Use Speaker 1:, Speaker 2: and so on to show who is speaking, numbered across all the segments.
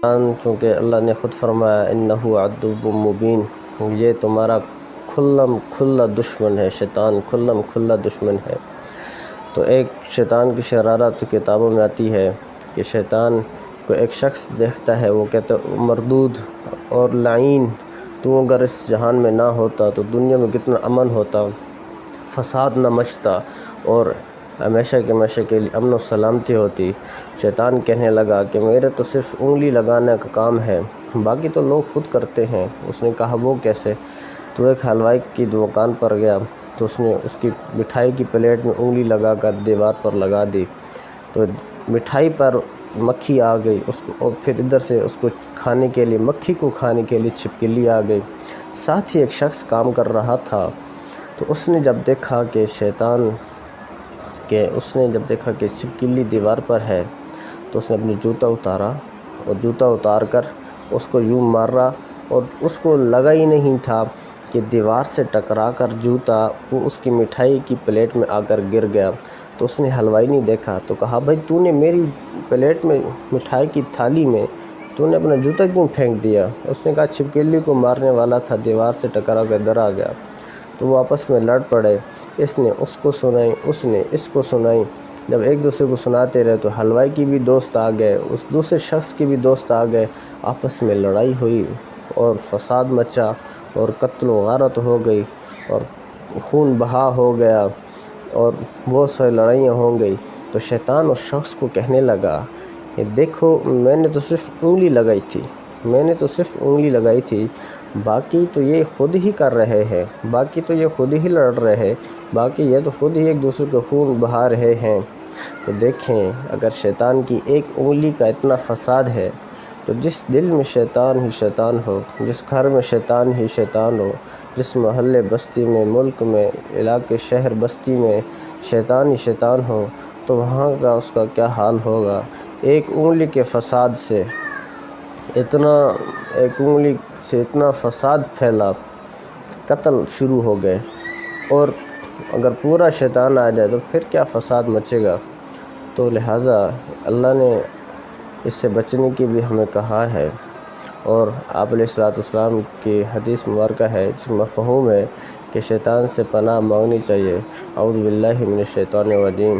Speaker 1: چونکہ اللہ نے خود فرمایا انہو عدو مبین، یہ تمہارا کھلا دشمن ہے، شیطان کھلا دشمن ہے۔ تو ایک شیطان کی شرارت کتابوں میں آتی ہے کہ شیطان کو ایک شخص دیکھتا ہے، وہ کہتا ہے مردود اور لعین، تو اگر اس جہان میں نہ ہوتا تو دنیا میں کتنا امن ہوتا، فساد نہ مچتا اور ہمیشہ کے لیے امن و سلامتی ہوتی۔ شیطان کہنے لگا کہ میرے تو صرف انگلی لگانے کا کام ہے، باقی تو لوگ خود کرتے ہیں۔ اس نے کہا وہ کیسے؟ تو ایک حلوائی کی دکان پر گیا تو اس نے اس کی مٹھائی کی پلیٹ میں انگلی لگا کر دیوار پر لگا دی، تو مٹھائی پر مکھی آ گئی اس کو، اور پھر ادھر سے اس کو کھانے کے لیے، مکھی کو کھانے کے لیے چھپکلی آ گئی۔ ساتھ ہی ایک شخص کام کر رہا تھا، تو اس نے جب دیکھا کہ چھپکلی دیوار پر ہے، تو اس نے اپنی جوتا اتارا اور جوتا اتار کر اس کو یوں مارا، اور اس کو لگا ہی نہیں تھا کہ دیوار سے ٹکرا کر جوتا وہ اس کی مٹھائی کی پلیٹ میں آ کر گر گیا۔ تو اس نے حلوائی نہیں دیکھا تو کہا بھائی تو نے میری پلیٹ میں مٹھائی کی تھالی میں تو نے اپنا جوتا کیوں پھینک دیا؟ اس نے کہا چھپکلی کو مارنے والا تھا، دیوار سے ٹکرا کر ادھر آ گیا۔ تو وہ آپس میں لڑ پڑے، اس نے اس کو سنائی، اس نے اس کو سنائی۔ جب ایک دوسرے کو سناتے رہے تو حلوائی کی بھی دوست آ گئے، اس دوسرے شخص کی بھی دوست آ گئے، آپس میں لڑائی ہوئی اور فساد مچا اور قتل و غارت ہو گئی اور خون بہا ہو گیا اور بہت ساری لڑائیاں ہو گئی۔ تو شیطان اس شخص کو کہنے لگا کہ دیکھو میں نے تو صرف انگلی لگائی تھی، باقی تو یہ خود ہی کر رہے ہیں، باقی تو یہ خود ہی لڑ رہے ہیں، باقی یہ تو خود ہی ایک دوسرے کو خون بہا رہے ہیں۔ تو دیکھیں اگر شیطان کی ایک انگلی کا اتنا فساد ہے، تو جس دل میں شیطان ہی شیطان ہو، جس گھر میں شیطان ہی شیطان ہو، جس محلے بستی میں، ملک میں، علاقے شہر بستی میں شیطان ہی شیطان ہو، تو وہاں کا اس کا کیا حال ہوگا۔ ایک انگلی کے فساد سے اتنا فساد پھیلا، قتل شروع ہو گئے، اور اگر پورا شیطان آ جائے تو پھر کیا فساد مچے گا۔ تو لہٰذا اللہ نے اس سے بچنے کی بھی ہمیں کہا ہے، اور آپ علیہ السلام کی حدیث مبارکہ ہے جس میں مفہوم ہے کہ شیطان سے پناہ مانگنی چاہیے۔ اعوذ باللہ من الشیطان الرجیم،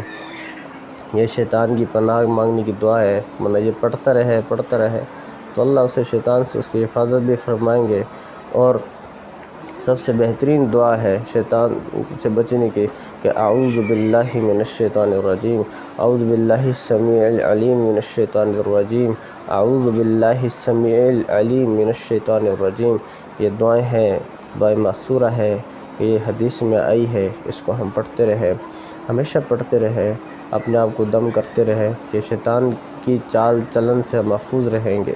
Speaker 1: یہ شیطان کی پناہ مانگنے کی دعا ہے، یہ پڑھتا رہے تو اللہ اسے شیطان سے اس کی حفاظت بھی فرمائیں گے۔ اور سب سے بہترین دعا ہے شیطان سے بچنے کی کہ اعوذ باللہ من الشیطان الرجیم، اعوذ باللہ السمیع العلیم من الشیطان الرجیم، اعوذ باللہ السمیع العلیم من الشیطان الرجیم۔ یہ دعائیں ہیں، دعائیں مأثورہ ہے، یہ حدیث میں آئی ہے، اس کو ہم پڑھتے رہیں، ہمیشہ پڑھتے رہیں، اپنے آپ کو دم کرتے رہیں کہ شیطان کی چال چلن سے محفوظ رہیں گے۔